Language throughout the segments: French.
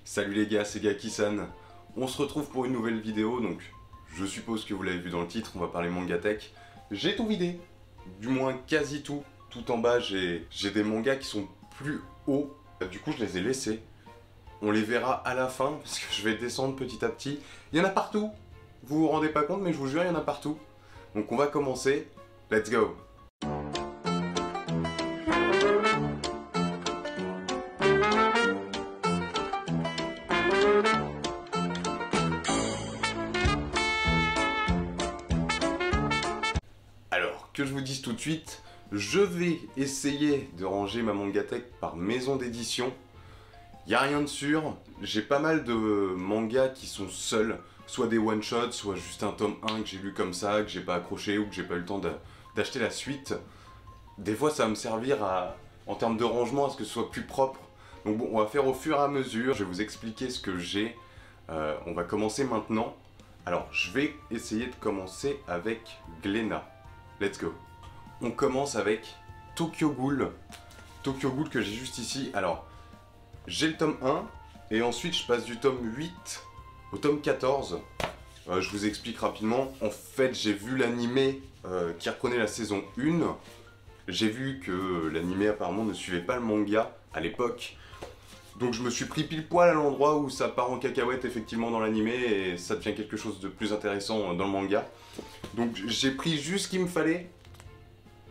Salut les gars, c'est Gaki-san. On se retrouve pour une nouvelle vidéo, donc je suppose que vous l'avez vu dans le titre, on va parler manga tech. J'ai tout vidé, du moins quasi tout. Tout en bas, j'ai des mangas qui sont plus hauts, du coup je les ai laissés. On les verra à la fin, parce que je vais descendre petit à petit. Il y en a partout, vous vous rendez pas compte, mais je vous jure, il y en a partout. Donc on va commencer, let's go! Alors, que je vous dise tout de suite, je vais essayer de ranger ma mangatech par maison d'édition. Y a rien de sûr, j'ai pas mal de mangas qui sont seuls, soit des one-shots, soit juste un tome 1 que j'ai lu comme ça, que j'ai pas accroché ou que j'ai pas eu le temps d'acheter la suite. Des fois ça va me servir en termes de rangement à ce que ce soit plus propre. Donc bon, on va faire au fur et à mesure, je vais vous expliquer ce que j'ai. On va commencer maintenant. Alors, je vais essayer de commencer avec Glénat. Let's go. On commence avec Tokyo Ghoul. Tokyo Ghoul que j'ai juste ici. Alors, j'ai le tome 1, et ensuite je passe du tome 8 au tome 14. Je vous explique rapidement. En fait, j'ai vu l'animé qui reprenait la saison 1. J'ai vu que l'animé apparemment ne suivait pas le manga à l'époque. Donc je me suis pris pile poil à l'endroit où ça part en cacahuète effectivement dans l'animé et ça devient quelque chose de plus intéressant dans le manga. Donc j'ai pris juste ce qu'il me fallait.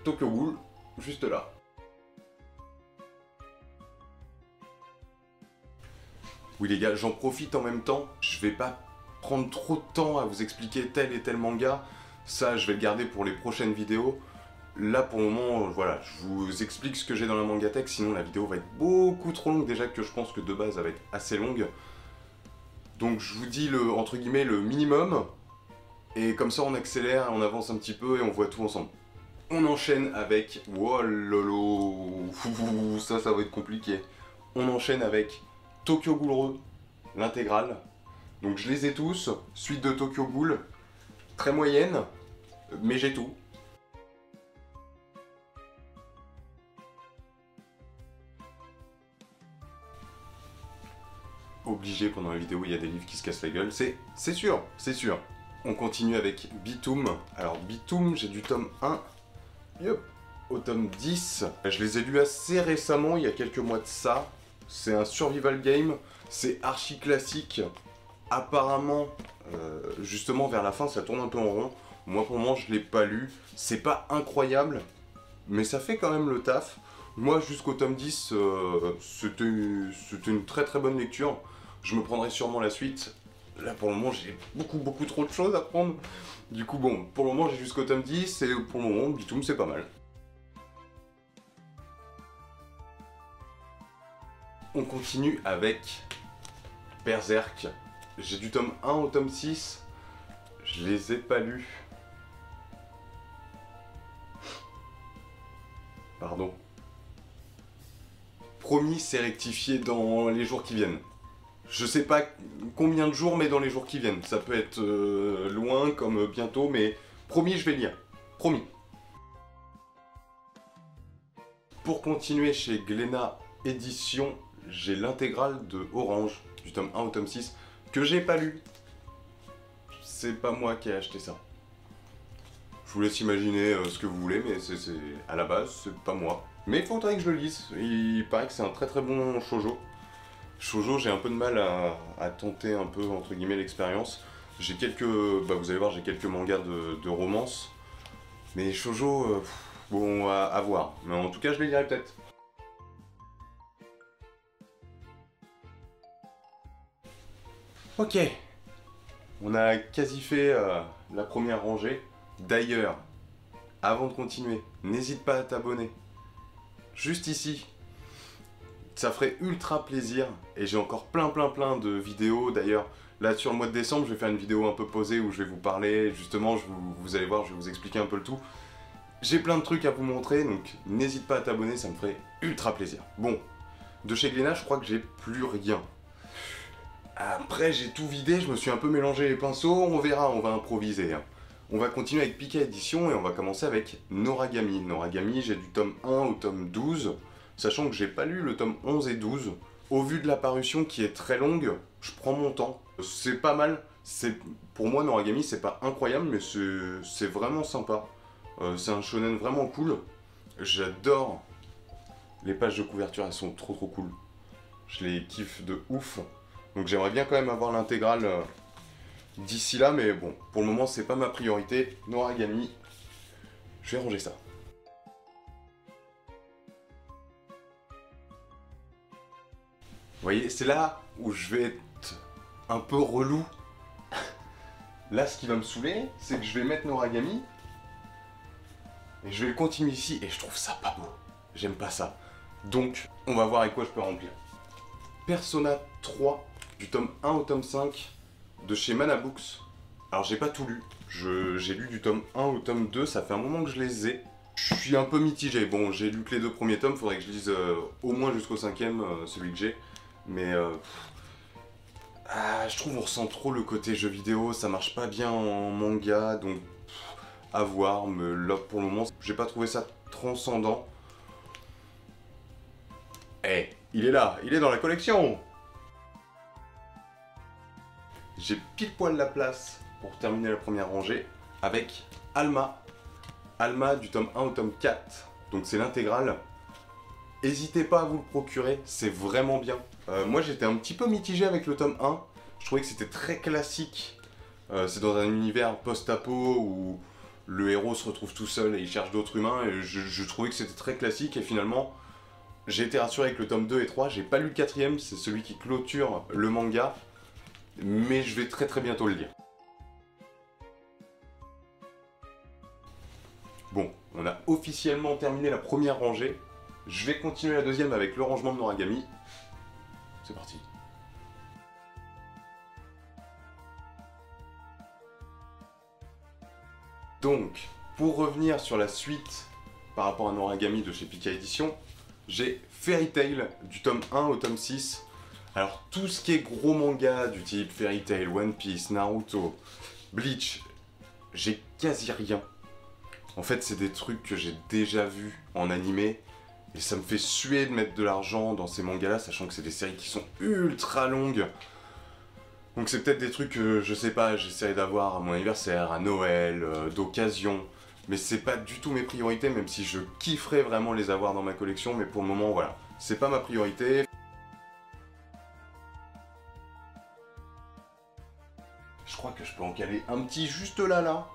Tokyo Ghoul, juste là. Oui les gars, j'en profite en même temps, je vais pas prendre trop de temps à vous expliquer tel et tel manga, ça je vais le garder pour les prochaines vidéos. Là pour le moment, voilà, je vous explique ce que j'ai dans la mangatech, sinon la vidéo va être beaucoup trop longue, déjà que je pense que de base elle va être assez longue. Donc je vous dis le, entre guillemets, le minimum, et comme ça on accélère, on avance un petit peu et on voit tout ensemble. On enchaîne avec... Oh lolo, ça va être compliqué. On enchaîne avec Tokyo Ghoul, l'intégrale. Donc je les ai tous, suite de Tokyo Ghoul, très moyenne, mais j'ai tout. Obligé, pendant la vidéo, il y a des livres qui se cassent la gueule, c'est sûr, c'est sûr. On continue avec Bitoum. Alors Bitoum, j'ai du tome 1 au tome 10. Je les ai lus assez récemment, il y a quelques mois de ça. C'est un survival game, c'est archi classique. Apparemment, justement vers la fin, ça tourne un peu en rond. Moi pour le moment, je l'ai pas lu. C'est pas incroyable, mais ça fait quand même le taf. Moi jusqu'au tome 10, c'était une très très bonne lecture. Je me prendrai sûrement la suite. Là pour le moment j'ai beaucoup trop de choses à prendre. Du coup bon, pour le moment j'ai jusqu'au tome 10 et pour le moment Bitoum c'est pas mal. On continue avec Berserk. J'ai du tome 1 au tome 6. Je les ai pas lus. Pardon. Promis, c'est rectifié dans les jours qui viennent. Je sais pas combien de jours, mais dans les jours qui viennent. Ça peut être loin comme bientôt, mais promis, je vais lire. Promis. Pour continuer chez Glénat Édition, j'ai l'intégrale de Orange, du tome 1 au tome 6, que j'ai pas lu. C'est pas moi qui ai acheté ça. Je vous laisse imaginer ce que vous voulez, mais à la base, c'est pas moi. Mais il faudrait que je le lise. Il paraît que c'est un très très bon shoujo. Shoujo, j'ai un peu de mal à tenter un peu, entre guillemets, l'expérience. J'ai quelques... Bah, vous allez voir, j'ai quelques mangas de romance. Mais shoujo, bon, à voir. Mais en tout cas, je les lirai peut-être. Ok. On a quasi fait la première rangée. D'ailleurs, avant de continuer, n'hésite pas à t'abonner. Juste ici. Ça ferait ultra plaisir. Et j'ai encore plein de vidéos. D'ailleurs, là sur le mois de décembre, je vais faire une vidéo un peu posée où je vais vous parler. Justement, vous allez voir, je vais vous expliquer un peu le tout. J'ai plein de trucs à vous montrer, donc n'hésite pas à t'abonner, ça me ferait ultra plaisir. Bon, de chez Glénat, je crois que j'ai plus rien. Après, j'ai tout vidé, je me suis un peu mélangé les pinceaux. On verra, on va improviser. On va continuer avec Pika Édition et on va commencer avec Noragami. Noragami, j'ai du tome 1 au tome 12, sachant que j'ai pas lu le tome 11 et 12. Au vu de la parution qui est très longue, je prends mon temps. C'est pas mal. Pour moi, Noragami, c'est pas incroyable, mais c'est vraiment sympa. C'est un shonen vraiment cool. J'adore les pages de couverture, elles sont trop cool. Je les kiffe de ouf. Donc j'aimerais bien quand même avoir l'intégrale d'ici là, mais bon, pour le moment, c'est pas ma priorité. Noragami, je vais ranger ça. Vous voyez, c'est là où je vais être un peu relou. Là, ce qui va me saouler, c'est que je vais mettre Noragami et je vais le continuer ici et je trouve ça pas beau. J'aime pas ça. Donc, on va voir avec quoi je peux remplir. Persona 3, du tome 1 au tome 5, de chez Mana Books. Alors, j'ai pas tout lu. J'ai lu du tome 1 au tome 2, ça fait un moment que je les ai. Je suis un peu mitigé. Bon, j'ai lu que les 2 premiers tomes, faudrait que je lise au moins jusqu'au 5ème, celui que j'ai. Mais je trouve on ressent trop le côté jeu vidéo, ça marche pas bien en manga, donc à voir, mais là pour le moment, j'ai pas trouvé ça transcendant. Eh, il est là, il est dans la collection. J'ai pile poil la place pour terminer la première rangée avec Alma. Alma du tome 1 au tome 4, donc c'est l'intégrale. N'hésitez pas à vous le procurer, c'est vraiment bien. Moi j'étais un petit peu mitigé avec le tome 1, je trouvais que c'était très classique. C'est dans un univers post-apo où le héros se retrouve tout seul et il cherche d'autres humains, et je trouvais que c'était très classique, et finalement j'ai été rassuré avec le tome 2 et 3, j'ai pas lu le 4ème, c'est celui qui clôture le manga, mais je vais très bientôt le lire. Bon, on a officiellement terminé la première rangée. Je vais continuer la deuxième avec le rangement de Noragami. C'est parti. Donc, pour revenir sur la suite par rapport à Noragami de chez Pika Édition, j'ai Fairy Tail du tome 1 au tome 6. Alors, tout ce qui est gros manga du type Fairy Tail, One Piece, Naruto, Bleach, j'ai quasi rien. En fait, c'est des trucs que j'ai déjà vus en animé. Et ça me fait suer de mettre de l'argent dans ces mangas-là, sachant que c'est des séries qui sont ultra longues. Donc c'est peut-être des trucs que, je sais pas, j'essaierai d'avoir à mon anniversaire, à Noël, d'occasion. Mais c'est pas du tout mes priorités, même si je kifferais vraiment les avoir dans ma collection. Mais pour le moment, voilà, c'est pas ma priorité. Je crois que je peux en caler un petit juste là.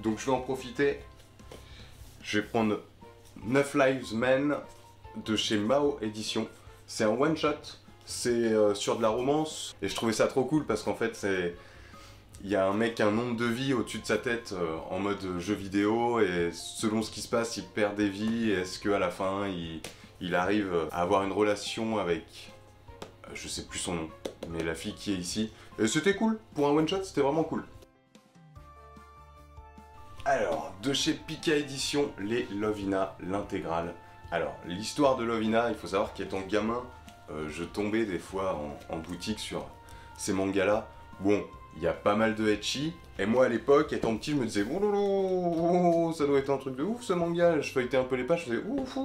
Donc je vais en profiter. Je vais prendre 9 Lives Men de chez Mao Édition. C'est un one shot, c'est sur de la romance, et je trouvais ça trop cool parce qu'en fait il y a un mec qui a un nombre de vies au-dessus de sa tête en mode jeu vidéo, et selon ce qui se passe il perd des vies, et est-ce qu'à la fin il arrive à avoir une relation avec, je sais plus son nom, mais la fille qui est ici. Et c'était cool, pour un one shot c'était vraiment cool. Alors, de chez Pika Édition, les Lovina, l'intégrale. Alors, l'histoire de Lovina, il faut savoir qu'étant gamin, je tombais des fois en boutique sur ces mangas-là. Bon, il y a pas mal de ecchi, et moi à l'époque, étant petit, je me disais oh lolo, ça doit être un truc de ouf ce manga. Je feuilletais un peu les pages, je faisais ouf,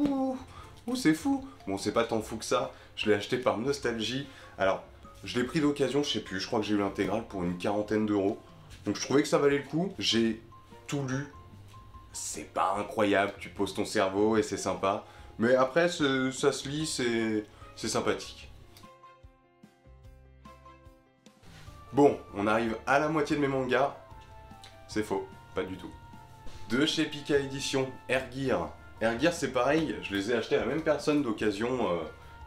c'est fou. Bon, c'est pas tant fou que ça, je l'ai acheté par nostalgie. Alors, je l'ai pris d'occasion, je sais plus, je crois que j'ai eu l'intégrale pour une quarantaine d'euros. Donc je trouvais que ça valait le coup, j'ai tout lu. C'est pas incroyable, tu poses ton cerveau et c'est sympa. Mais après, ça se lit, c'est sympathique. Bon, on arrive à la moitié de mes mangas. C'est faux, pas du tout. De chez Pika Édition, Ergear. Ergear, c'est pareil, je les ai achetés à la même personne d'occasion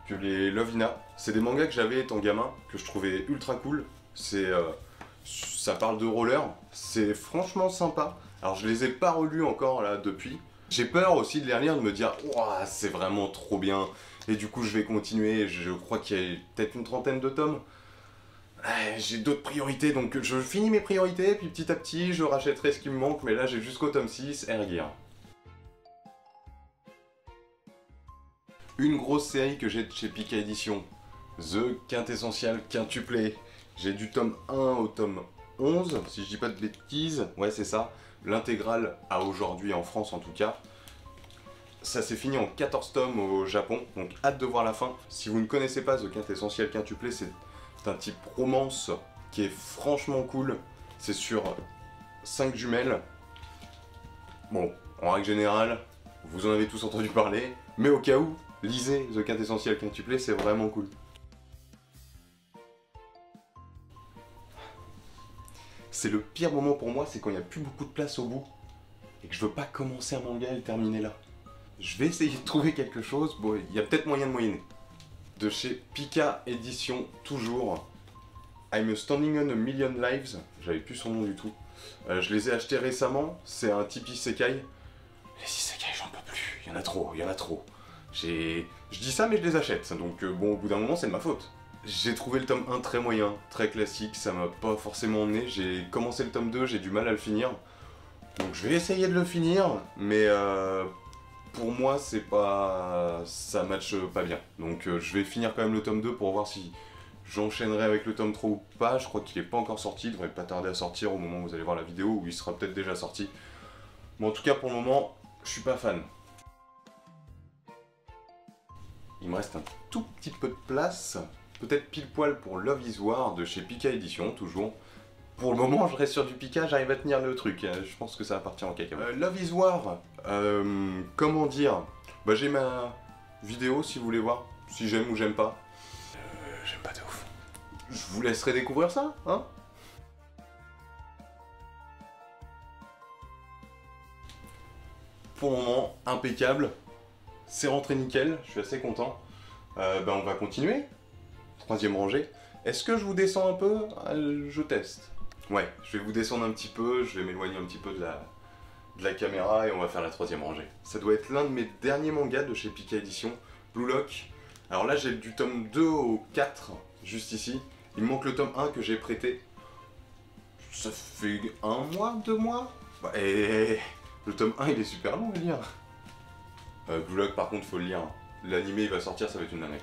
que les Lovina. C'est des mangas que j'avais étant gamin, que je trouvais ultra cool. Ça parle de roller, c'est franchement sympa. Alors je les ai pas relus encore là depuis. J'ai peur aussi de les relire, de me dire ouah, c'est vraiment trop bien. Et du coup je vais continuer, je crois qu'il y a peut-être une trentaine de tomes. J'ai d'autres priorités, donc je finis mes priorités, puis petit à petit je rachèterai ce qui me manque, mais là j'ai jusqu'au tome 6, Ergear. Une grosse série que j'ai de chez Pika Édition, The Quintessential Quintuplé. J'ai du tome 1 au tome 11, si je dis pas de bêtises, ouais c'est ça, l'intégrale à aujourd'hui en France en tout cas. Ça s'est fini en 14 tomes au Japon, donc hâte de voir la fin. Si vous ne connaissez pas The Quintessentiel Quintuplé, c'est un type romance qui est franchement cool. C'est sur 5 jumelles. Bon, en règle générale, vous en avez tous entendu parler, mais au cas où, lisez The Quintessentiel Quintuplé, c'est vraiment cool. C'est le pire moment pour moi, c'est quand il n'y a plus beaucoup de place au bout et que je veux pas commencer un manga et le terminer là. Je vais essayer de trouver quelque chose, bon, il y a peut-être moyen de moyenner. De chez Pika Édition, toujours. I'm Standing on a Million Lives, j'avais plus son nom du tout. Je les ai achetés récemment, c'est un type isekai. Les isekai, j'en peux plus, il y en a trop, il y en a trop. Je dis ça mais je les achète, donc bon, au bout d'un moment c'est de ma faute. J'ai trouvé le tome 1 très moyen, très classique, ça m'a pas forcément emmené. J'ai commencé le tome 2, j'ai du mal à le finir. Donc je vais essayer de le finir, mais pour moi c'est pas... ça matche pas bien. Donc je vais finir quand même le tome 2 pour voir si j'enchaînerai avec le tome 3 ou pas. Je crois qu'il est pas encore sorti, il devrait pas tarder à sortir au moment où vous allez voir la vidéo, où il sera peut-être déjà sorti. Mais en tout cas pour le moment, je suis pas fan. Il me reste un tout petit peu de place, peut-être pile poil pour Love is War de chez Pika Édition, toujours. Pour le moment, je reste sur du Pika, j'arrive à tenir le truc, je pense que ça va partir en cacahuète. Love is War, comment dire, bah j'ai ma vidéo si vous voulez voir, si j'aime ou j'aime pas. J'aime pas de ouf. Je vous laisserai découvrir ça, hein. Pour le moment, impeccable. C'est rentré nickel, je suis assez content. On va continuer. Troisième rangée. Est-ce que je vous descends un peu? Je teste. Ouais, je vais vous descendre un petit peu, je vais m'éloigner un petit peu de la caméra et on va faire la troisième rangée. Ça doit être l'un de mes derniers mangas de chez Pika Édition, Blue Lock. Alors là j'ai du tome 2 au 4, juste ici. Il me manque le tome 1 que j'ai prêté. Ça fait 1 mois, 2 mois. Et le tome 1 il est super long à lire. Blue Lock par contre faut le lire. L'animé il va sortir, ça va être une dinguerie.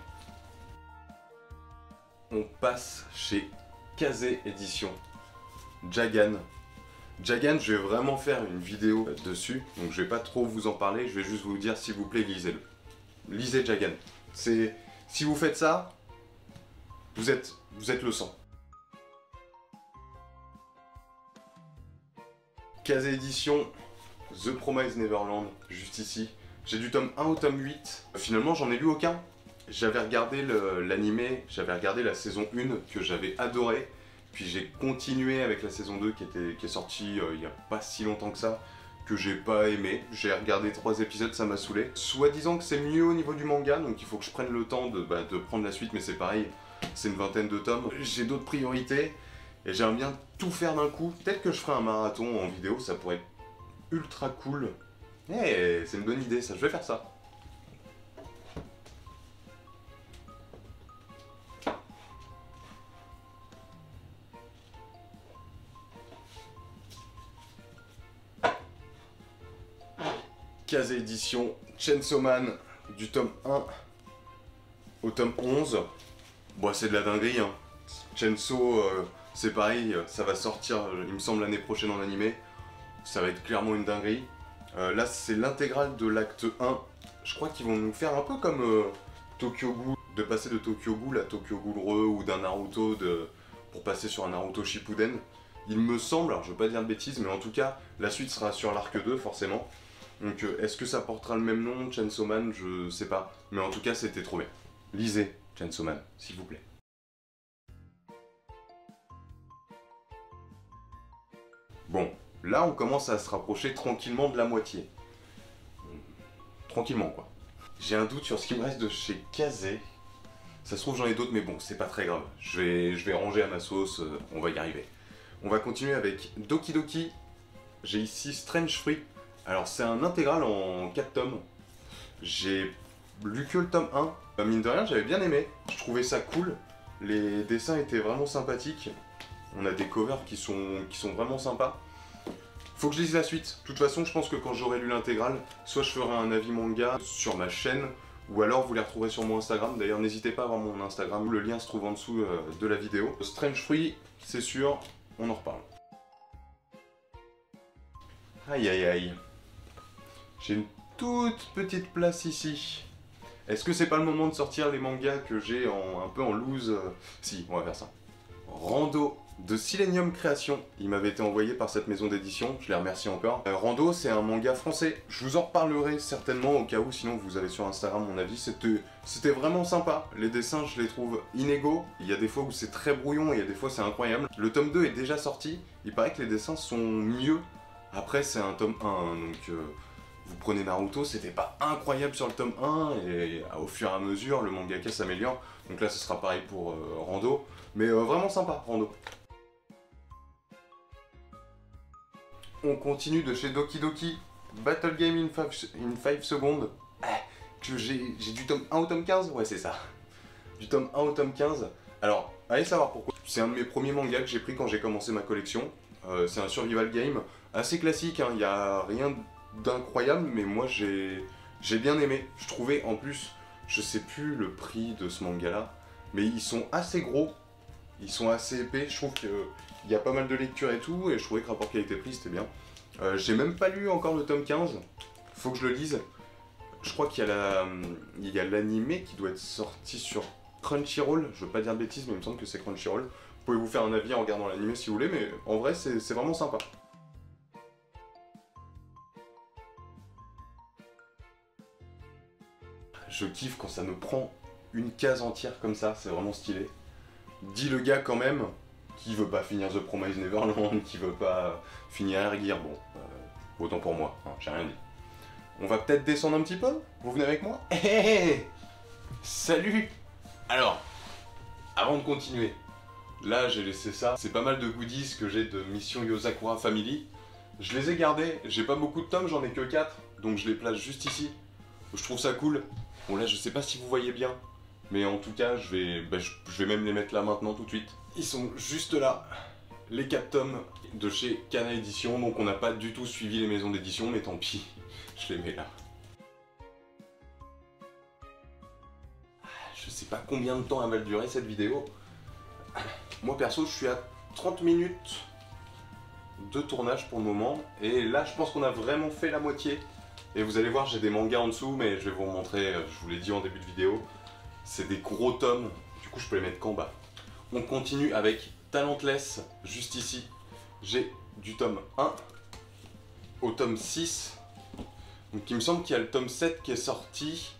On passe chez Kazé Édition. Jagan. Jagan, je vais vraiment faire une vidéo dessus, donc je vais pas trop vous en parler, je vais juste vous dire s'il vous plaît lisez-le. Lisez Jagan. Si vous faites ça, vous êtes le sang. Kazé Édition, The Promised Neverland, juste ici. J'ai du tome 1 au tome 8. Finalement, j'en ai lu aucun. J'avais regardé l'animé, j'avais regardé la saison 1 que j'avais adoré. Puis j'ai continué avec la saison 2 qui est sortie il n'y a pas si longtemps que ça, que j'ai pas aimé. J'ai regardé 3 épisodes, ça m'a saoulé. Soit disant que c'est mieux au niveau du manga, donc il faut que je prenne le temps de prendre la suite, mais c'est pareil, c'est une vingtaine de tomes. J'ai d'autres priorités, et j'aimerais bien tout faire d'un coup. Peut-être que je ferai un marathon en vidéo, ça pourrait être ultra cool. Eh, c'est une bonne idée ça, je vais faire ça. Kazé Édition, Chainsaw Man, du tome 1 au tome 11. Bon, c'est de la dinguerie, hein. Chainsaw, c'est pareil, ça va sortir, il me semble, l'année prochaine en animé. Ça va être clairement une dinguerie. Là, c'est l'intégrale de l'acte 1. Je crois qu'ils vont nous faire un peu comme Tokyo Ghoul, de passer de Tokyo Ghoul à Tokyo Ghoul Re ou d'un Naruto pour passer sur un Naruto Shippuden. Il me semble, alors je veux pas dire de bêtises, mais en tout cas, la suite sera sur l'arc 2, forcément. Donc est-ce que ça portera le même nom, Chainsaw Man? Je sais pas. Mais en tout cas, c'était trop bien. Lisez Chainsaw Man, s'il vous plaît. Bon, là on commence à se rapprocher tranquillement de la moitié. Tranquillement quoi. J'ai un doute sur ce qui me reste de chez Kazé. Ça se trouve j'en ai d'autres mais bon, c'est pas très grave. Je vais ranger à ma sauce, on va y arriver. On va continuer avec Doki Doki. J'ai ici Strange Fruit. Alors c'est un intégral en 4 tomes. J'ai lu que le tome 1. Mine de rien j'avais bien aimé. Je trouvais ça cool. Les dessins étaient vraiment sympathiques. On a des covers qui sont vraiment sympas. Faut que je lise la suite. De toute façon, je pense que quand j'aurai lu l'intégrale, soit je ferai un avis manga sur ma chaîne, ou alors vous les retrouverez sur mon Instagram. D'ailleurs, n'hésitez pas à voir mon Instagram, le lien se trouve en dessous de la vidéo. Strange Fruit, c'est sûr, on en reparle. Aïe aïe aïe. J'ai une toute petite place ici. Est-ce que c'est pas le moment de sortir les mangas que j'ai un peu en loose? Si, on va faire ça. Rando de Silenium Création, il m'avait été envoyé par cette maison d'édition, je les remercie encore. Rando, c'est un manga français, je vous en reparlerai certainement au cas où, sinon vous avez sur Instagram mon avis. C'était vraiment sympa, les dessins je les trouve inégaux, il y a des fois où c'est très brouillon et il y a des fois c'est incroyable. Le tome 2 est déjà sorti, il paraît que les dessins sont mieux, après c'est un tome 1, hein, donc vous prenez Naruto, c'était pas incroyable sur le tome 1, et au fur et à mesure le mangaka s'améliore, donc là ce sera pareil pour Rando, mais vraiment sympa Rando. On continue de chez Doki Doki, Battle Game in 5 secondes, que j'ai du tome 1 au tome 15, ouais c'est ça, du tome 1 au tome 15, alors allez savoir pourquoi. C'est un de mes premiers mangas que j'ai pris quand j'ai commencé ma collection, c'est un survival game, assez classique, il n'y a rien d'incroyable, mais moi j'ai bien aimé, je trouvais en plus, je sais plus le prix de ce manga là, mais ils sont assez gros, ils sont assez épais, je trouve que il y a pas mal de lecture et tout, et je trouvais que rapport qualité-prix c'était bien. J'ai même pas lu encore le tome 15, faut que je le lise. Je crois qu'il y a l'animé qui doit être sorti sur Crunchyroll, je veux pas dire de bêtises, mais il me semble que c'est Crunchyroll. Vous pouvez vous faire un avis en regardant l'animé si vous voulez, mais en vrai c'est vraiment sympa. Je kiffe quand ça me prend une case entière comme ça, c'est vraiment stylé. Dis le gars quand même, qui veut pas finir The Promised Neverland, qui veut pas finir Air Gear, bon, autant pour moi, hein, j'ai rien dit. On va peut-être descendre un petit peu? Vous venez avec moi? Hey, salut! Alors, avant de continuer, là j'ai laissé ça, c'est pas mal de goodies que j'ai de Mission Yozakura Family. Je les ai gardés, j'ai pas beaucoup de tomes, j'en ai que 4, donc je les place juste ici. Je trouve ça cool. Bon là je sais pas si vous voyez bien, mais en tout cas je vais même les mettre là maintenant tout de suite. Ils sont juste là, les 4 tomes de chez Kana Édition, donc on n'a pas du tout suivi les maisons d'édition, mais tant pis, je les mets là. Je sais pas combien de temps elle va durer cette vidéo. Moi perso je suis à 30 minutes de tournage pour le moment, et là je pense qu'on a vraiment fait la moitié. Et vous allez voir, j'ai des mangas en dessous, mais je vais vous montrer, je vous l'ai dit en début de vidéo, c'est des gros tomes, du coup je peux les mettre qu'en bas. On continue avec Talentless, juste ici. J'ai du tome 1 au tome 6. Donc il me semble qu'il y a le tome 7 qui est sorti,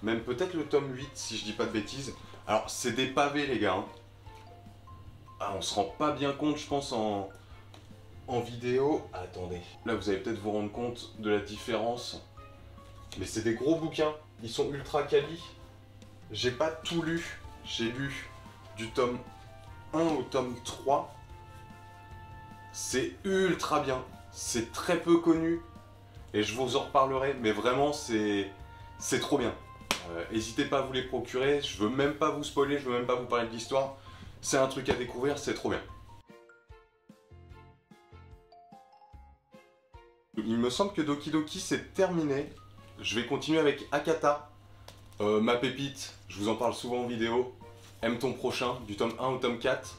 même peut-être le tome 8 si je dis pas de bêtises. Alors c'est des pavés les gars. Hein. Ah, on se rend pas bien compte je pense en vidéo. Attendez, là vous allez peut-être vous rendre compte de la différence. Mais c'est des gros bouquins, ils sont ultra quali. J'ai pas tout lu, j'ai lu du tome 1 au tome 3. C'est ultra bien, c'est très peu connu. Et je vous en reparlerai, mais vraiment c'est trop bien. N'hésitez pas à vous les procurer, je veux même pas vous spoiler, je veux même pas vous parler de l'histoire. C'est un truc à découvrir, c'est trop bien. Il me semble que Doki Doki c'est terminé. Je vais continuer avec Akata, ma pépite, je vous en parle souvent en vidéo. Aime ton prochain, du tome 1 au tome 4.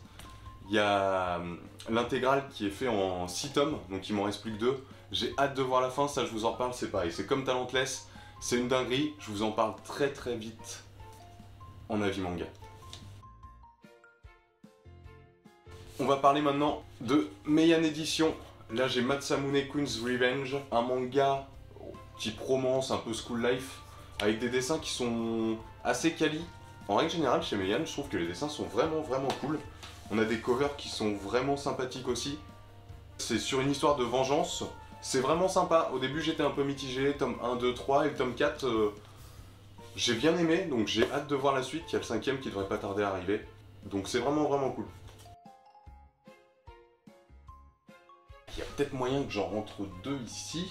Il y a l'intégrale qui est fait en 6 tomes, donc il m'en reste plus que 2. J'ai hâte de voir la fin, ça je vous en reparle, c'est pareil. C'est comme Talentless, c'est une dinguerie, je vous en parle très très vite en avis manga. On va parler maintenant de Meian Edition. Là j'ai Matsamune Queen's Revenge, un manga type romance, un peu school life, avec des dessins qui sont assez quali. En règle générale chez Meian, je trouve que les dessins sont vraiment cool. On a des covers qui sont vraiment sympathiques aussi. C'est sur une histoire de vengeance, c'est vraiment sympa. Au début j'étais un peu mitigé, tome 1, 2, 3 et le tome 4 j'ai bien aimé, donc j'ai hâte de voir la suite. Il y a le 5ème qui devrait pas tarder à arriver, donc c'est vraiment cool. Il y a peut-être moyen que j'en rentre 2 ici.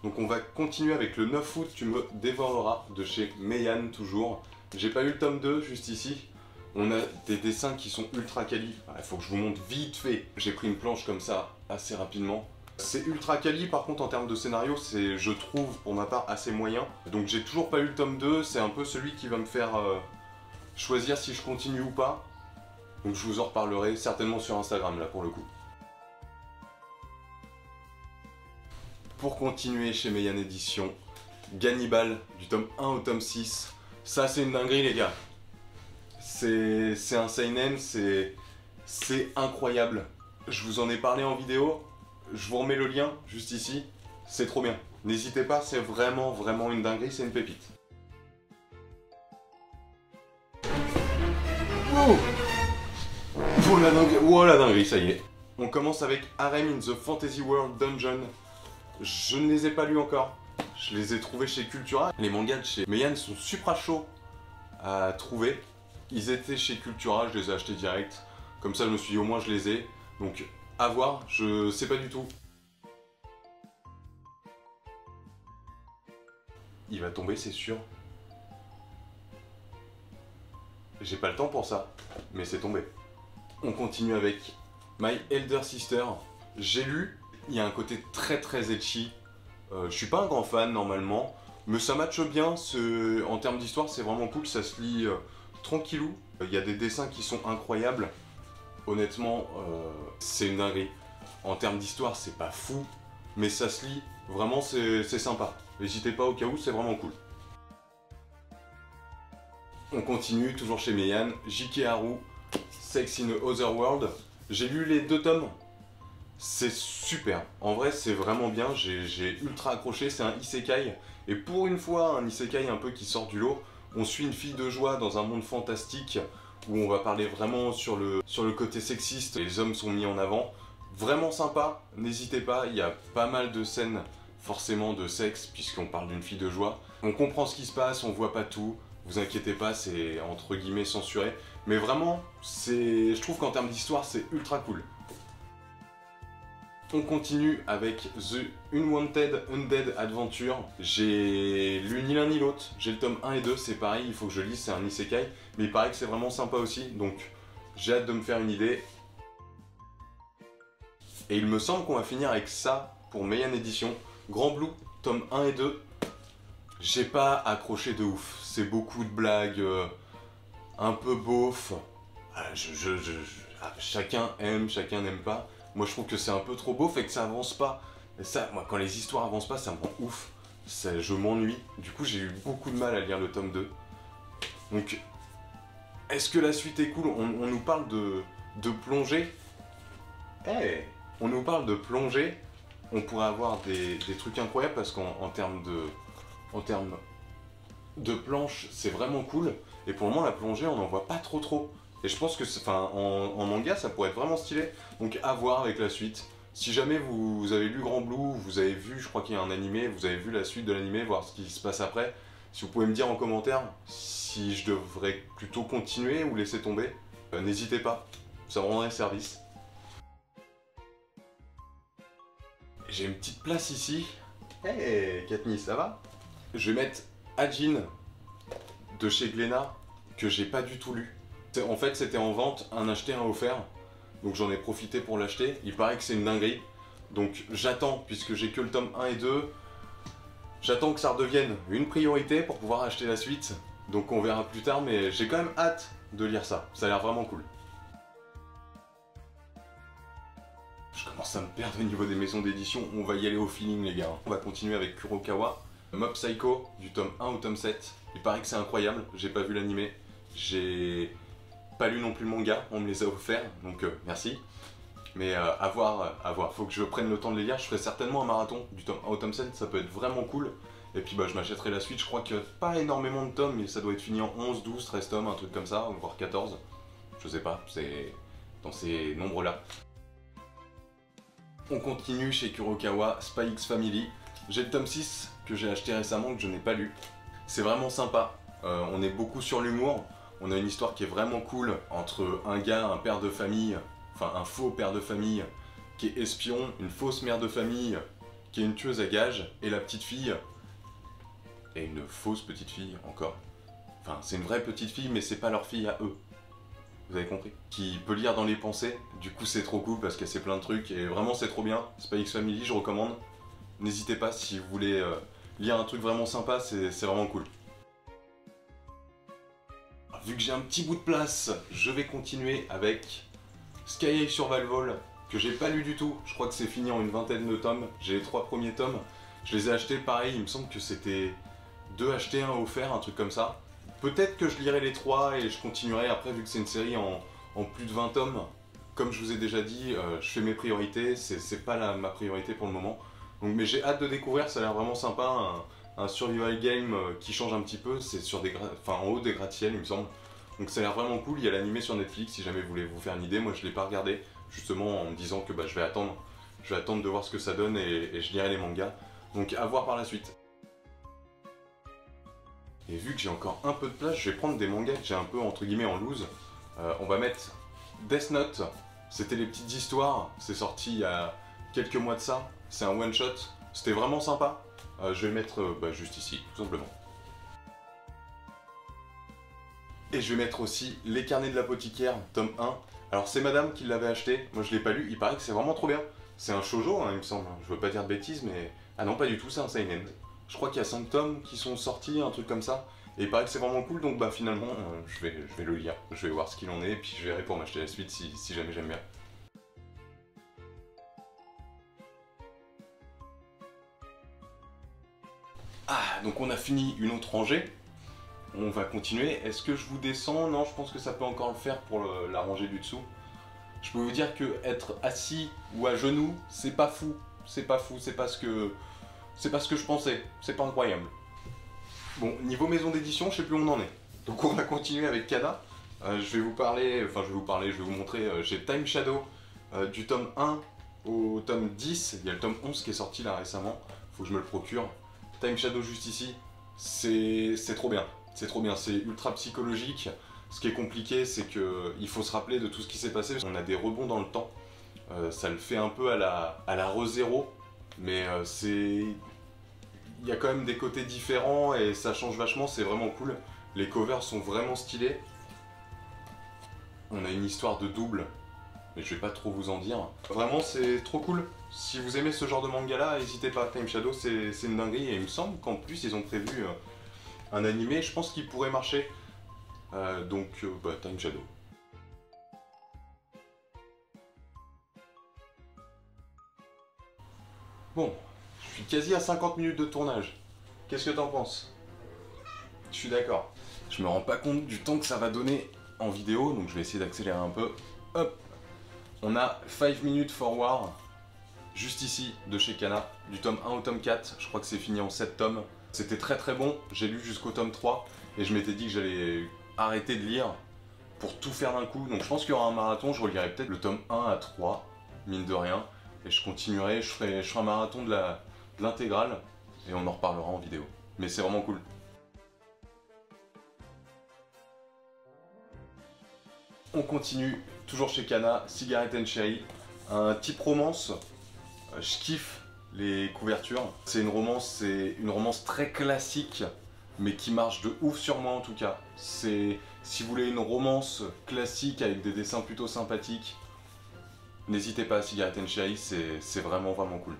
Donc on va continuer avec le 9 août, tu me dévoreras, de chez Meian toujours. J'ai pas eu le tome 2, juste ici. On a des dessins qui sont ultra quali. Il faut que je vous montre vite fait. J'ai pris une planche comme ça, assez rapidement. C'est ultra quali, par contre en termes de scénario, c'est, je trouve, pour ma part, assez moyen. Donc j'ai toujours pas eu le tome 2, c'est un peu celui qui va me faire choisir si je continue ou pas. Donc je vous en reparlerai certainement sur Instagram, là, pour le coup. Pour continuer chez Meian Edition, Gannibal, du tome 1 au tome 6. Ça, c'est une dinguerie, les gars. C'est un seinen, c'est incroyable. Je vous en ai parlé en vidéo, je vous remets le lien juste ici. C'est trop bien. N'hésitez pas, c'est vraiment, vraiment une dinguerie, c'est une pépite. Wow. Oh la dinguerie, ça y est. On commence avec Harem in the Fantasy World Dungeon. Je ne les ai pas lus encore. Je les ai trouvés chez Cultura. Les mangas de chez Meian sont super chauds à trouver. Ils étaient chez Cultura, je les ai achetés direct. Comme ça, je me suis dit au moins je les ai. Donc, à voir, je sais pas du tout. Il va tomber, c'est sûr. J'ai pas le temps pour ça, mais c'est tombé. On continue avec My Elder Sister. J'ai lu, il y a un côté très très ecchi. Je suis pas un grand fan normalement, mais ça matche bien. En termes d'histoire, c'est vraiment cool, ça se lit tranquillou. Il y a des dessins qui sont incroyables. Honnêtement, c'est une dinguerie. En termes d'histoire, c'est pas fou, mais ça se lit. Vraiment, c'est sympa. N'hésitez pas au cas où, c'est vraiment cool. On continue, toujours chez Meian, J.K. Haru, Sex in the Other World. J'ai lu les 2 tomes. C'est super. En vrai, c'est vraiment bien. J'ai ultra accroché. C'est un isekai. Et pour une fois, un isekai un peu qui sort du lot. On suit une fille de joie dans un monde fantastique où on va parler vraiment sur le côté sexiste. Les hommes sont mis en avant. Vraiment sympa. N'hésitez pas. Il y a pas mal de scènes forcément de sexe puisqu'on parle d'une fille de joie. On comprend ce qui se passe. On voit pas tout. Vous inquiétez pas, c'est entre guillemets censuré. Mais vraiment, je trouve qu'en termes d'histoire, c'est ultra cool. On continue avec The Unwanted Undead Adventure. J'ai lu ni l'un ni l'autre. J'ai le tome 1 et 2, c'est pareil, il faut que je lise, c'est un isekai. Mais il paraît que c'est vraiment sympa aussi, donc j'ai hâte de me faire une idée. Et il me semble qu'on va finir avec ça pour Meian Edition. Grand Blue, tome 1 et 2. J'ai pas accroché de ouf. C'est beaucoup de blagues, un peu beauf. Chacun aime, chacun n'aime pas. Moi je trouve que c'est un peu trop beauf et que ça avance pas. Et ça, moi quand les histoires avancent pas, ça me rend ouf. Je m'ennuie. Du coup j'ai eu beaucoup de mal à lire le tome 2. Donc, est-ce que la suite est cool? On nous parle de plongée. On nous parle de plongée. On pourrait avoir des trucs incroyables parce qu'en termes de planche, c'est vraiment cool. Et pour le moment, la plongée, on n'en voit pas trop. Et je pense que, en manga, ça pourrait être vraiment stylé. Donc à voir avec la suite. Si jamais vous avez lu Grand Blue, vous avez vu, je crois qu'il y a un animé, vous avez vu la suite de l'animé, voir ce qui se passe après. Si vous pouvez me dire en commentaire si je devrais plutôt continuer ou laisser tomber, n'hésitez pas, ça me rendrait service. J'ai une petite place ici. Hey Katniss, ça va? Je vais mettre Ajin de chez Glénat, que j'ai pas du tout lu. En fait, c'était en vente, un acheté, un offert. Donc j'en ai profité pour l'acheter. Il paraît que c'est une dinguerie. Donc j'attends, puisque j'ai que le tome 1 et 2. J'attends que ça redevienne une priorité pour pouvoir acheter la suite. Donc on verra plus tard, mais j'ai quand même hâte de lire ça. Ça a l'air vraiment cool. Je commence à me perdre au niveau des maisons d'édition. On va y aller au feeling, les gars. On va continuer avec Kurokawa. Mob Psycho, du tome 1 au tome 7. Il paraît que c'est incroyable. J'ai pas vu l'animé. J'ai pas lu non plus le manga. On me les a offerts, donc merci. Mais à voir. Faut que je prenne le temps de les lire. Je ferai certainement un marathon du tome 1 au tome 7. Ça peut être vraiment cool. Et puis bah, je m'achèterai la suite. Je crois qu'il n'y a pas énormément de tomes, mais ça doit être fini en 11, 12, 13 tomes, un truc comme ça, voire 14. Je sais pas, c'est dans ces nombres-là. On continue chez Kurokawa, Spy X Family. J'ai le tome 6 que j'ai acheté récemment, que je n'ai pas lu. C'est vraiment sympa. On est beaucoup sur l'humour. On a une histoire qui est vraiment cool entre un gars, un père de famille, enfin un faux père de famille qui est espion, une fausse mère de famille qui est une tueuse à gages, et la petite fille, et une fausse petite fille encore. Enfin, c'est une vraie petite fille, mais c'est pas leur fille à eux. Vous avez compris? Qui peut lire dans les pensées. Du coup, c'est trop cool parce qu'elle sait plein de trucs. Et vraiment, c'est trop bien. Spy X Family, je recommande. N'hésitez pas si vous voulez lire un truc vraiment sympa, c'est vraiment cool. Alors, vu que j'ai un petit bout de place, je vais continuer avec Sky High Survival, que j'ai pas lu du tout. Je crois que c'est fini en une vingtaine de tomes. J'ai les 3 premiers tomes. Je les ai achetés pareil, il me semble que c'était 2 achetés, 1 offert, un truc comme ça. Peut-être que je lirai les 3 et je continuerai après vu que c'est une série en plus de 20 tomes. Comme je vous ai déjà dit, je fais mes priorités, c'est pas ma priorité pour le moment. Donc, mais j'ai hâte de découvrir, ça a l'air vraiment sympa, un survival game qui change un petit peu, c'est sur en haut des gratte-ciel il me semble. Donc ça a l'air vraiment cool, il y a l'animé sur Netflix si jamais vous voulez vous faire une idée. Moi je l'ai pas regardé, justement en me disant que je vais attendre de voir ce que ça donne et je lirai les mangas. Donc à voir par la suite. Et vu que j'ai encore un peu de place, je vais prendre des mangas que j'ai un peu entre guillemets en loose. On va mettre Death Note, c'était les petites histoires, c'est sorti il y a quelques mois de ça, c'est un one shot, c'était vraiment sympa. Je vais le mettre juste ici, tout simplement. Et je vais mettre aussi Les Carnets de l'apothicaire, tome 1. Alors c'est madame qui l'avait acheté, moi je l'ai pas lu, il paraît que c'est vraiment trop bien. C'est un shoujo, hein, il me semble, je veux pas dire de bêtises, mais... Ah non, pas du tout, c'est un seinen. Je crois qu'il y a 5 tomes qui sont sortis, un truc comme ça. Et il paraît que c'est vraiment cool, donc finalement, je vais le lire. Je vais voir ce qu'il en est, et puis je verrai pour m'acheter la suite si jamais j'aime bien. Ah, donc on a fini une autre rangée. On va continuer. Est-ce que je vous descends? Non, je pense que ça peut encore le faire pour la rangée du dessous. Je peux vous dire que être assis ou à genoux, c'est pas fou. C'est pas fou, c'est pas ce que je pensais. C'est pas incroyable. Bon, niveau maison d'édition, je sais plus où on en est. Donc on va continuer avec Kana. Je vais vous montrer. J'ai Time Shadow du tome 1 au tome 10. Il y a le tome 11 qui est sorti là récemment. Faut que je me le procure. Time Shadow juste ici. C'est trop bien. C'est trop bien, c'est ultra psychologique. Ce qui est compliqué, c'est qu'il faut se rappeler de tout ce qui s'est passé. On a des rebonds dans le temps. Ça le fait un peu à la ReZero, mais il y a quand même des côtés différents et ça change vachement, c'est vraiment cool. Les covers sont vraiment stylés. On a une histoire de double, mais je vais pas trop vous en dire. Vraiment, c'est trop cool. Si vous aimez ce genre de manga là, n'hésitez pas. Time Shadow, c'est une dinguerie et il me semble qu'en plus ils ont prévu un animé, je pense qu'il pourrait marcher. Time Shadow. Bon, je suis quasi à 50 minutes de tournage. Qu'est-ce que t'en penses? Je suis d'accord. Je me rends pas compte du temps que ça va donner en vidéo, donc je vais essayer d'accélérer un peu. Hop! On a 5 minutes forward, juste ici, de chez Kana, du tome 1 au tome 4. Je crois que c'est fini en 7 tomes. C'était très très bon, j'ai lu jusqu'au tome 3, et je m'étais dit que j'allais arrêter de lire pour tout faire d'un coup. Donc je pense qu'il y aura un marathon, je relirai peut-être le tome 1 à 3, mine de rien. Et je continuerai, je ferai un marathon de l'intégrale, et on en reparlera en vidéo. Mais c'est vraiment cool. On continue, toujours chez Kana, Cigarette and Cherry, un type romance. Je kiffe les couvertures. C'est une romance très classique, mais qui marche de ouf sur moi en tout cas. Si vous voulez une romance classique avec des dessins plutôt sympathiques, n'hésitez pas à Cigarette and Cherry, c'est vraiment vraiment cool.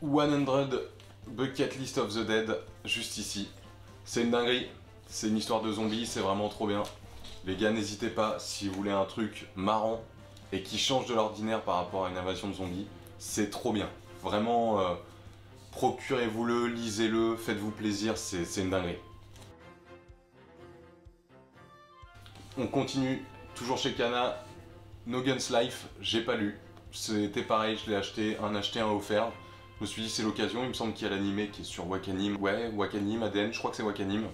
«100 Bucket List of the Dead», juste ici. C'est une dinguerie, c'est une histoire de zombies, c'est vraiment trop bien. Les gars, n'hésitez pas, si vous voulez un truc marrant et qui change de l'ordinaire par rapport à une invasion de zombies, c'est trop bien. Vraiment, procurez-vous-le, lisez-le, faites-vous plaisir, c'est une dinguerie. On continue, toujours chez Kana, No Guns Life, j'ai pas lu. C'était pareil, je l'ai acheté, un offert. Je me suis dit c'est l'occasion, il me semble qu'il y a l'animé qui est sur Wakanim. Ouais, Wakanim, ADN, je crois que c'est Wakanim.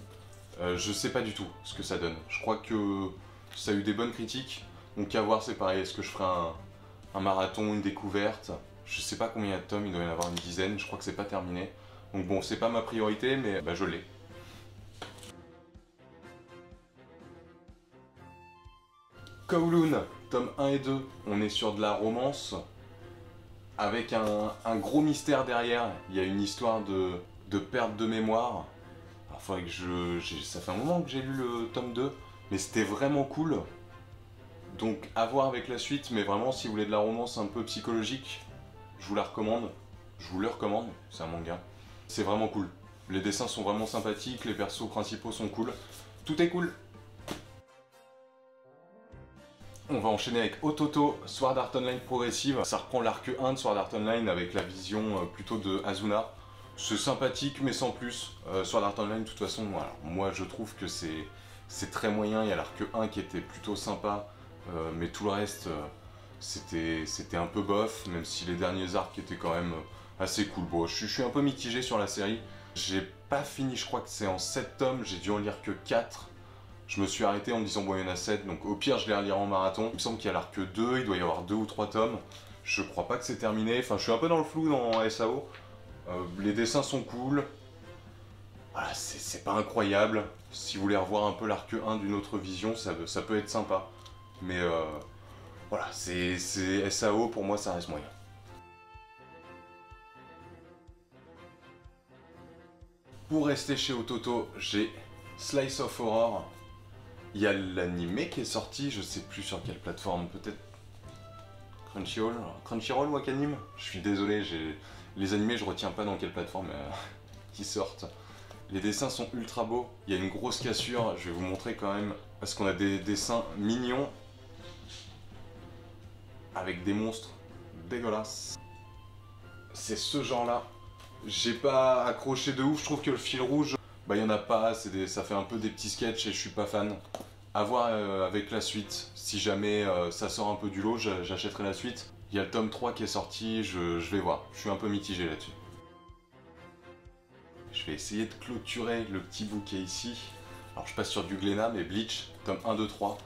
Je sais pas du tout ce que ça donne. Je crois que ça a eu des bonnes critiques. Donc à voir, c'est pareil, est-ce que je ferai un marathon, une découverte? Je sais pas combien il y a de tomes, il doit y en avoir une dizaine, je crois que c'est pas terminé. Donc bon, c'est pas ma priorité, mais je l'ai. Kowloon, tome 1 et 2, on est sur de la romance, avec un gros mystère derrière. Il y a une histoire de perte de mémoire. Alors, faudrait que ça fait un moment que j'ai lu le tome 2, mais c'était vraiment cool. Donc à voir avec la suite, mais vraiment si vous voulez de la romance un peu psychologique, je vous la recommande. Je vous le recommande, c'est un manga. C'est vraiment cool. Les dessins sont vraiment sympathiques, les persos principaux sont cool. Tout est cool. On va enchaîner avec Ototo, Sword Art Online Progressive. Ça reprend l'arc 1 de Sword Art Online avec la vision plutôt de Azuna. C'est sympathique mais sans plus. Sword Art Online, de toute façon, voilà. Moi je trouve que c'est très moyen. Il y a l'arc 1 qui était plutôt sympa, mais tout le reste, c'était un peu bof, même si les derniers arcs étaient quand même assez cool. Bon, je suis un peu mitigé sur la série. J'ai pas fini, je crois que c'est en 7 tomes, j'ai dû en lire que 4. Je me suis arrêté en me disant bon il y en a 7, donc au pire je les relirai en marathon. Il me semble qu'il y a l'arc 2, il doit y avoir 2 ou 3 tomes. Je crois pas que c'est terminé, enfin je suis un peu dans le flou dans SAO. Les dessins sont cool. Voilà, c'est pas incroyable. Si vous voulez revoir un peu l'arc 1 d'une autre vision, ça peut être sympa. Mais voilà, c'est SAO, pour moi ça reste moyen. Pour rester chez Ototo, j'ai Slice of Horror. Il y a l'animé qui est sorti, je sais plus sur quelle plateforme, peut-être Crunchyroll ou Wakanim. Je suis désolé, les animés je retiens pas dans quelle plateforme qui sortent. Les dessins sont ultra beaux, il y a une grosse cassure, je vais vous montrer quand même, parce qu'on a des dessins mignons, avec des monstres dégueulasses. C'est ce genre-là. J'ai pas accroché de ouf, je trouve que le fil rouge, bah il y en a pas, ça fait un peu des petits sketchs et je suis pas fan. À voir avec la suite, si jamais ça sort un peu du lot, j'achèterai la suite. Il y a le tome 3 qui est sorti, je vais voir, je suis un peu mitigé là-dessus. Je vais essayer de clôturer le petit bouquet ici. Alors je passe sur du Glénat, mais Bleach, tome 1, 2, 3.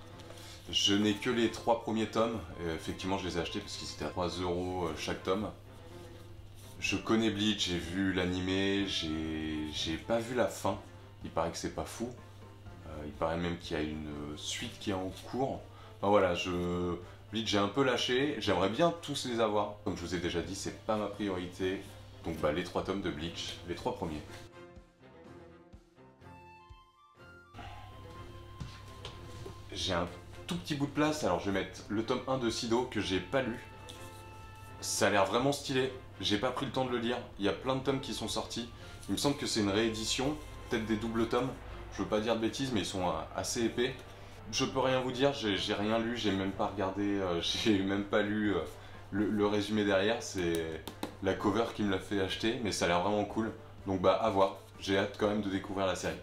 Je n'ai que les 3 premiers tomes, effectivement je les ai achetés parce qu'ils étaient à 3 € chaque tome. Je connais Bleach, j'ai vu l'animé, j'ai pas vu la fin, il paraît que c'est pas fou. Il paraît même qu'il y a une suite qui est en cours. Enfin voilà, Bleach j'ai un peu lâché, j'aimerais bien tous les avoir. Comme je vous ai déjà dit, c'est pas ma priorité. Donc bah les 3 tomes de Bleach, les 3 premiers. J'ai un tout petit bout de place, alors je vais mettre le tome 1 de Sido que j'ai pas lu. Ça a l'air vraiment stylé, j'ai pas pris le temps de le lire, il y a plein de tomes qui sont sortis. Il me semble que c'est une réédition, peut-être des doubles tomes. Je veux pas dire de bêtises, mais ils sont assez épais. Je peux rien vous dire, j'ai rien lu, j'ai même pas regardé, j'ai même pas lu le résumé derrière. C'est la cover qui me l'a fait acheter, mais ça a l'air vraiment cool. Donc bah à voir, j'ai hâte quand même de découvrir la série.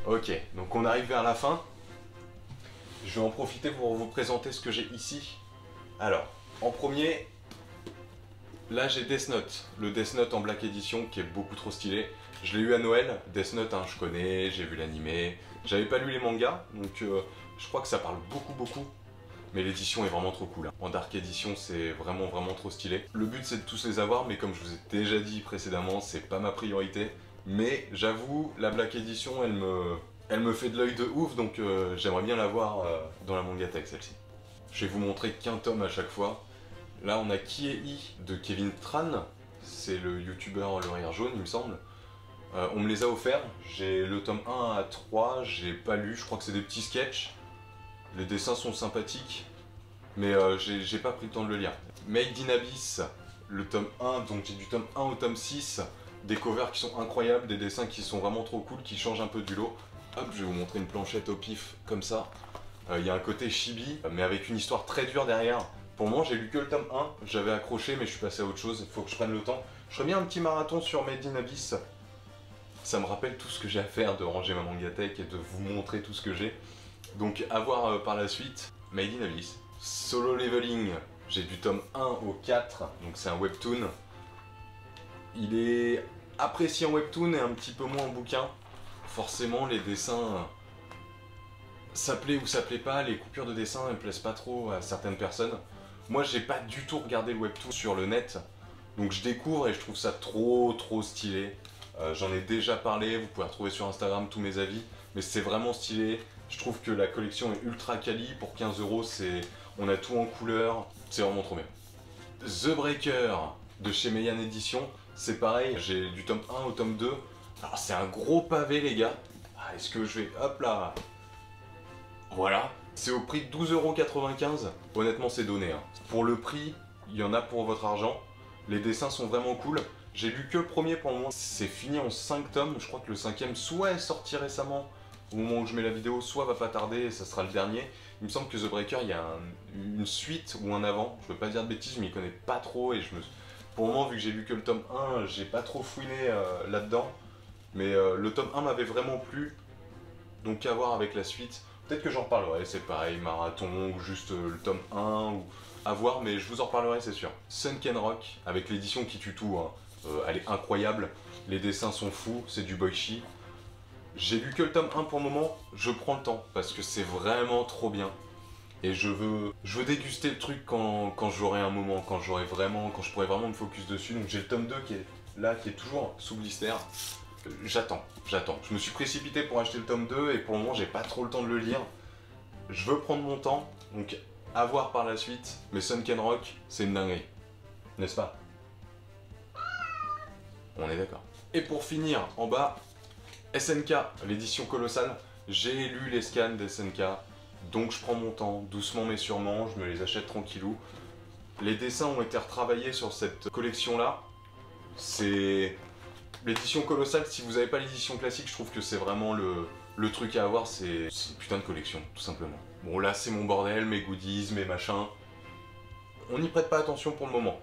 Ok, donc on arrive vers la fin. Je vais en profiter pour vous présenter ce que j'ai ici. Alors, en premier, là j'ai Death Note, le Death Note en Black Edition qui est beaucoup trop stylé. Je l'ai eu à Noël, Death Note, hein, je connais, j'ai vu l'animé. J'avais pas lu les mangas, donc je crois que ça parle beaucoup. Mais l'édition est vraiment trop cool. Hein. En Dark Edition, c'est vraiment trop stylé. Le but c'est de tous les avoir, mais comme je vous ai déjà dit précédemment, c'est pas ma priorité. Mais j'avoue, la Black Edition, elle me fait de l'œil de ouf, donc j'aimerais bien l'avoir dans la Mangatech celle-ci. Je vais vous montrer qu'un tome à chaque fois. Là on a Kiei de Kevin Tran, c'est le youtubeur Le Rire Jaune il me semble. On me les a offerts, j'ai le tome 1 à 3, j'ai pas lu, je crois que c'est des petits sketchs. Les dessins sont sympathiques, mais j'ai pas pris le temps de le lire. Made in Abyss, le tome 1, donc j'ai du tome 1 au tome 6, des covers qui sont incroyables, des dessins qui sont vraiment trop cool, qui changent un peu du lot. Hop, je vais vous montrer une planchette au pif, comme ça. Il y a un côté chibi, mais avec une histoire très dure derrière. Pour moi, j'ai lu que le tome 1, j'avais accroché, mais je suis passé à autre chose, il faut que je prenne le temps. Je ferais bien un petit marathon sur Made in Abyss. Ça me rappelle tout ce que j'ai à faire de ranger ma Mangatech et de vous montrer tout ce que j'ai. Donc à voir par la suite. Made in Abyss. Solo Leveling, j'ai du tome 1 au 4, donc c'est un webtoon. Il est apprécié en webtoon et un petit peu moins en bouquin. Forcément les dessins, ça plaît ou ça plaît pas, les coupures de dessin ne plaisent pas trop à certaines personnes. Moi j'ai pas du tout regardé le webtoon sur le net, donc je découvre et je trouve ça trop stylé. J'en ai déjà parlé, vous pouvez retrouver sur Instagram tous mes avis, mais c'est vraiment stylé. Je trouve que la collection est ultra quali, pour 15 €, on a tout en couleur, c'est vraiment trop bien. The Breaker de chez Meian Edition, c'est pareil, j'ai du tome 1 au tome 2. Alors c'est un gros pavé les gars. Est-ce que je vais... Hop là. Voilà. C'est au prix de 12,95 €. Honnêtement c'est donné. Hein. Pour le prix, il y en a pour votre argent. Les dessins sont vraiment cool. J'ai lu que le premier pour le moment. C'est fini en 5 tomes. Je crois que le 5e soit est sorti récemment, au moment où je mets la vidéo, soit va pas tarder et ça sera le dernier. Il me semble que The Breaker, il y a une suite ou un avant, je veux pas dire de bêtises, je m'y connais pas trop et pour le moment, vu que j'ai lu que le tome 1, j'ai pas trop fouiné là-dedans. Mais le tome 1 m'avait vraiment plu, donc à voir avec la suite. Peut-être que j'en reparlerai, c'est pareil, marathon ou juste le tome 1, ou à voir, mais je vous en reparlerai, c'est sûr. Sunken Rock, avec l'édition qui tue tout, hein. Elle est incroyable, les dessins sont fous, c'est du Boichi. J'ai lu que le tome 1 pour le moment, je prends le temps, parce que c'est vraiment trop bien. Et je veux déguster le truc quand j'aurai un moment, quand je pourrai vraiment me focus dessus. Donc j'ai le tome 2 qui est là, qui est toujours sous blister. J'attends. Je me suis précipité pour acheter le tome 2 et pour le moment j'ai pas trop le temps de le lire. Je veux prendre mon temps, donc à voir par la suite. Mais Sunken Rock, c'est une dinguerie. N'est-ce pas? On est d'accord. Et pour finir, en bas, SNK, l'édition colossale. J'ai lu les scans des SNK. Donc je prends mon temps, doucement mais sûrement, je me les achète tranquillou. Les dessins ont été retravaillés sur cette collection-là. C'est l'édition colossale, si vous n'avez pas l'édition classique, je trouve que c'est vraiment le truc à avoir, c'est une putain de collection, tout simplement. Bon là c'est mon bordel, mes goodies, mes machins. On n'y prête pas attention pour le moment.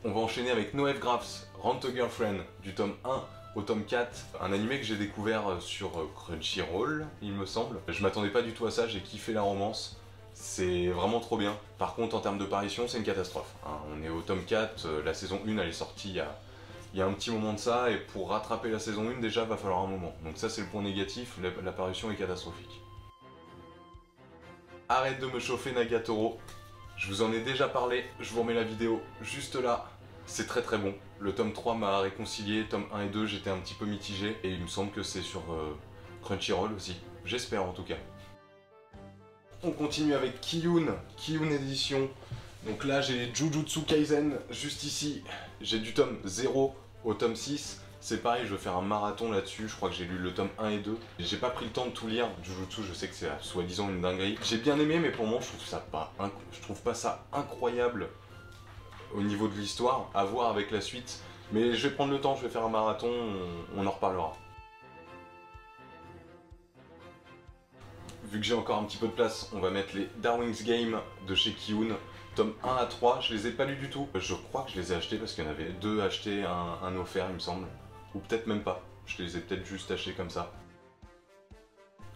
On va enchaîner avec No F Graphs, Rent a Girlfriend, du tome 1 au tome 4, un animé que j'ai découvert sur Crunchyroll, il me semble. Je m'attendais pas du tout à ça, j'ai kiffé la romance. C'est vraiment trop bien. Par contre, en termes de parution, c'est une catastrophe, hein. On est au tome 4, la saison 1 elle est sortie il y a un petit moment de ça, et pour rattraper la saison 1, déjà, va falloir un moment. Donc ça, c'est le point négatif, la parution est catastrophique. Arrête de me chauffer, Nagatoro. Je vous en ai déjà parlé, je vous remets la vidéo juste là. C'est très très bon. Le tome 3 m'a réconcilié, tome 1 et 2 j'étais un petit peu mitigé, et il me semble que c'est sur Crunchyroll aussi. J'espère en tout cas. On continue avec Kiyun édition. Donc là j'ai Jujutsu Kaisen juste ici. J'ai du tome 0 au tome 6. C'est pareil, je vais faire un marathon là-dessus. Je crois que j'ai lu le tome 1 et 2. J'ai pas pris le temps de tout lire. Jujutsu, je sais que c'est soi-disant une dinguerie. J'ai bien aimé, mais pour moi je trouve pas ça incroyable au niveau de l'histoire, à voir avec la suite. Mais je vais prendre le temps, je vais faire un marathon, on en reparlera. Vu que j'ai encore un petit peu de place, on va mettre les Darwin's Game de chez Kiyun, tome 1 à 3, je les ai pas lus du tout. Je crois que je les ai achetés parce qu'il y en avait 2 achetés, un offert il me semble. Ou peut-être même pas, je les ai peut-être juste achetés comme ça.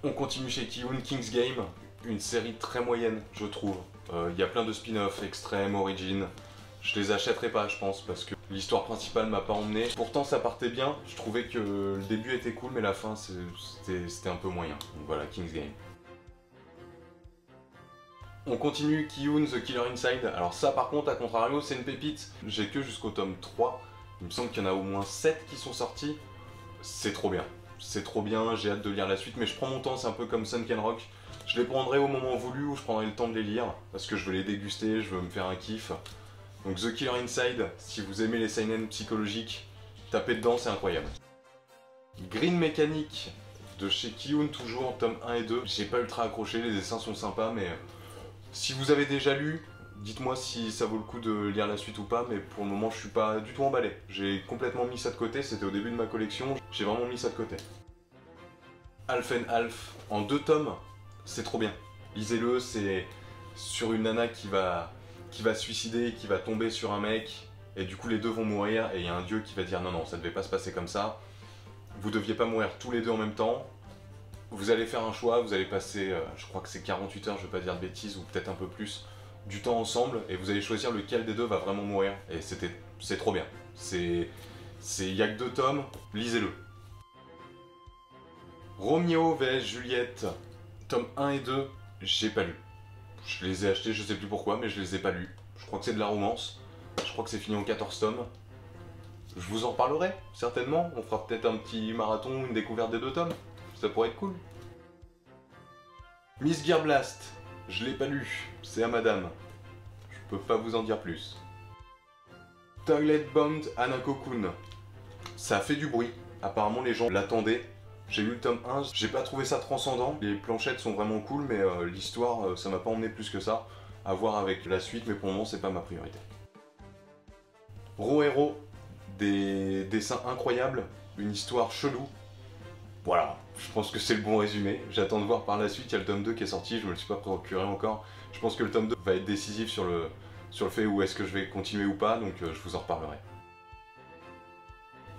On continue chez Kiyun, King's Game, une série très moyenne je trouve. Il y a plein de spin-off, Extreme, Origin. Je les achèterai pas je pense parce que l'histoire principale m'a pas emmené. Pourtant ça partait bien, je trouvais que le début était cool mais la fin c'était un peu moyen. Donc voilà, King's Game. On continue Kiyun The Killer Inside. Alors ça par contre à contrario c'est une pépite. J'ai que jusqu'au tome 3. Il me semble qu'il y en a au moins 7 qui sont sortis. C'est trop bien. C'est trop bien, j'ai hâte de lire la suite mais je prends mon temps, c'est un peu comme Sunken Rock. Je les prendrai au moment voulu où je prendrai le temps de les lire parce que je veux les déguster, je veux me faire un kiff. Donc The Killer Inside, si vous aimez les seinen psychologiques, tapez dedans, c'est incroyable. Green Mechanic de chez Kiyun, toujours tome 1 et 2. J'ai pas ultra accroché, les dessins sont sympas, mais si vous avez déjà lu, dites-moi si ça vaut le coup de lire la suite ou pas, mais pour le moment je suis pas du tout emballé. J'ai complètement mis ça de côté, c'était au début de ma collection, j'ai vraiment mis ça de côté. Half and Half, en 2 tomes, c'est trop bien. Lisez-le, c'est sur une nana qui va se suicider, qui va tomber sur un mec, et du coup les deux vont mourir, et il y a un dieu qui va dire non non, ça devait pas se passer comme ça, vous deviez pas mourir tous les deux en même temps, vous allez faire un choix, vous allez passer, je crois que c'est 48 heures, je vais pas dire de bêtises, ou peut-être un peu plus, du temps ensemble, et vous allez choisir lequel des deux va vraiment mourir, et c'est trop bien. Il y a que 2 tomes, lisez-le. Roméo vs Juliette, tome 1 et 2, j'ai pas lu. Je les ai achetés, je sais plus pourquoi, mais je les ai pas lus. Je crois que c'est de la romance. Je crois que c'est fini en 14 tomes. Je vous en reparlerai, certainement. On fera peut-être un petit marathon, une découverte des 2 tomes. Ça pourrait être cool. Miss Gear Blast, je l'ai pas lu. C'est à madame. Je peux pas vous en dire plus. Toilet Bound Hanako-kun. Ça a fait du bruit. Apparemment les gens l'attendaient. J'ai lu le tome 1, j'ai pas trouvé ça transcendant, les planchettes sont vraiment cool, mais l'histoire, ça m'a pas emmené plus que ça. À voir avec la suite, mais pour le moment, c'est pas ma priorité. Rohero, des dessins incroyables, une histoire chelou. Voilà, je pense que c'est le bon résumé. J'attends de voir par la suite, il y a le tome 2 qui est sorti, je me le suis pas procuré encore. Je pense que le tome 2 va être décisif sur le fait où est-ce que je vais continuer ou pas, donc je vous en reparlerai.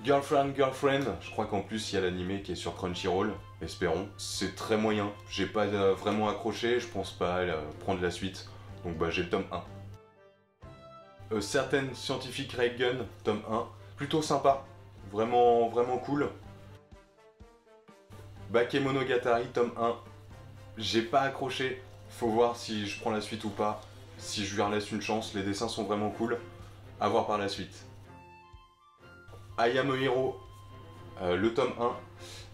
Girlfriend, je crois qu'en plus il y a l'animé qui est sur Crunchyroll, espérons. C'est très moyen, j'ai pas vraiment accroché, je pense pas prendre la suite, donc bah j'ai le tome 1. Certaines Scientific Reigen, tome 1, plutôt sympa, vraiment cool. Bakemonogatari, tome 1, j'ai pas accroché, faut voir si je prends la suite ou pas, si je lui relaisse une chance, les dessins sont vraiment cool, à voir par la suite. I Am a Hero, le tome 1,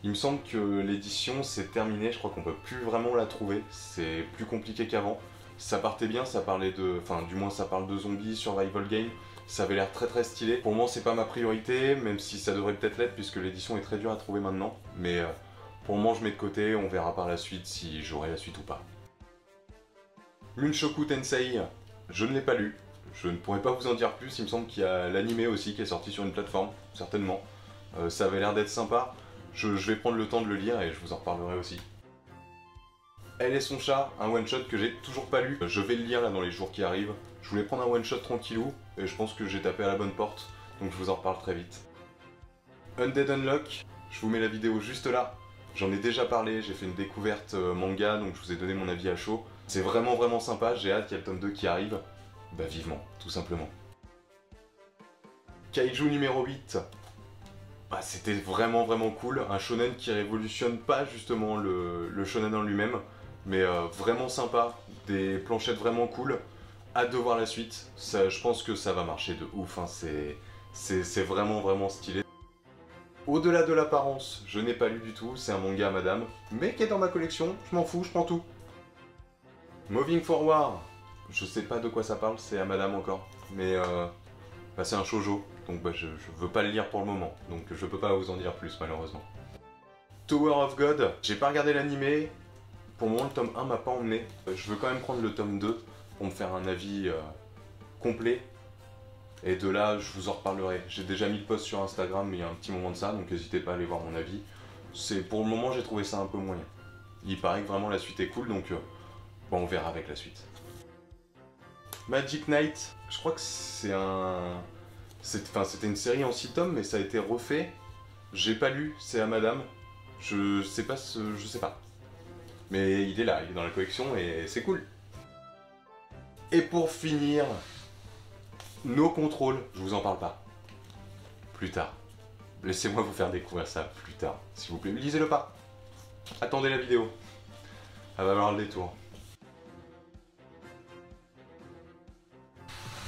il me semble que l'édition c'est terminé, je crois qu'on peut plus vraiment la trouver, c'est plus compliqué qu'avant. Ça partait bien, ça parlait de... Enfin, du moins ça parle de zombies, survival game, ça avait l'air très stylé. Pour moi c'est pas ma priorité, même si ça devrait peut-être l'être puisque l'édition est très dure à trouver maintenant, mais pour le moment je mets de côté, on verra par la suite si j'aurai la suite ou pas. Mushoku Tensei, je ne l'ai pas lu. Je ne pourrais pas vous en dire plus, il me semble qu'il y a l'animé aussi qui est sorti sur une plateforme, certainement. Ça avait l'air d'être sympa, je vais prendre le temps de le lire et je vous en reparlerai aussi. Elle et son chat, un one-shot que j'ai toujours pas lu, je vais le lire là dans les jours qui arrivent. Je voulais prendre un one-shot tranquillou, et je pense que j'ai tapé à la bonne porte, donc je vous en reparle très vite. Undead Unlock, je vous mets la vidéo juste là. J'en ai déjà parlé, j'ai fait une découverte manga, donc je vous ai donné mon avis à chaud. C'est vraiment sympa, j'ai hâte qu'il y ait le tome 2 qui arrive. Bah vivement, tout simplement. Kaiju numéro 8. Bah, c'était vraiment cool, un shonen qui révolutionne pas justement le shonen en lui-même, mais vraiment sympa, des planchettes vraiment cool, hâte de voir la suite, ça, je pense que ça va marcher de ouf, hein. C'est vraiment stylé. Au-delà de l'apparence, je n'ai pas lu du tout, c'est un manga à madame, mais qui est dans ma collection, je m'en fous, je prends tout. Moving Forward, je sais pas de quoi ça parle, c'est à madame encore, mais bah, c'est un shoujo, donc bah, je veux pas le lire pour le moment, donc je peux pas vous en dire plus malheureusement. Tower of God, j'ai pas regardé l'animé, pour le moment le tome 1 m'a pas emmené, je veux quand même prendre le tome 2 pour me faire un avis complet, et de là je vous en reparlerai. J'ai déjà mis le post sur Instagram il y a un petit moment de ça, donc n'hésitez pas à aller voir mon avis. Pour le moment j'ai trouvé ça un peu moyen. Il paraît que vraiment la suite est cool, donc bon, on verra avec la suite. Magic Knight, je crois que c'est c'était une série en 6 tomes, mais ça a été refait. J'ai pas lu, c'est à madame. Je sais pas. Mais il est là, il est dans la collection et c'est cool. Et pour finir, No Control, je vous en parle pas. Plus tard. Laissez-moi vous faire découvrir ça plus tard, s'il vous plaît. Lisez-le pas. Attendez la vidéo. Elle va valoir le détour.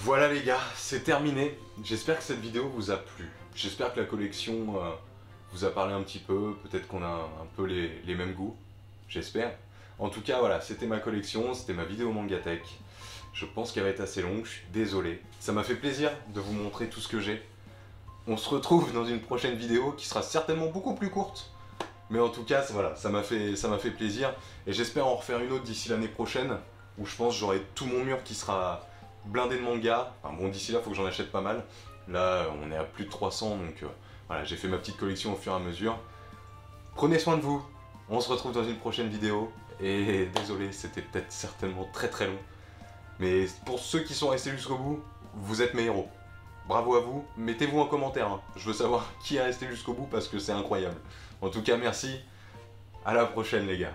Voilà les gars, c'est terminé. J'espère que cette vidéo vous a plu. J'espère que la collection vous a parlé un petit peu. Peut-être qu'on a un peu les mêmes goûts. J'espère. En tout cas, voilà, c'était ma collection, c'était ma vidéo Mangatech. Je pense qu'elle va être assez longue, je suis désolé. Ça m'a fait plaisir de vous montrer tout ce que j'ai. On se retrouve dans une prochaine vidéo qui sera certainement beaucoup plus courte. Mais en tout cas, voilà, ça m'a fait plaisir. Et j'espère en refaire une autre d'ici l'année prochaine, où je pense que j'aurai tout mon mur qui sera blindé de mangas. Enfin bon, d'ici là, il faut que j'en achète pas mal. Là, on est à plus de 300, donc voilà, j'ai fait ma petite collection au fur et à mesure. Prenez soin de vous. On se retrouve dans une prochaine vidéo. Et désolé, c'était peut-être certainement très long. Mais pour ceux qui sont restés jusqu'au bout, vous êtes mes héros. Bravo à vous, mettez-vous en commentaire, hein. Je veux savoir qui est resté jusqu'au bout parce que c'est incroyable. En tout cas, merci, à la prochaine les gars.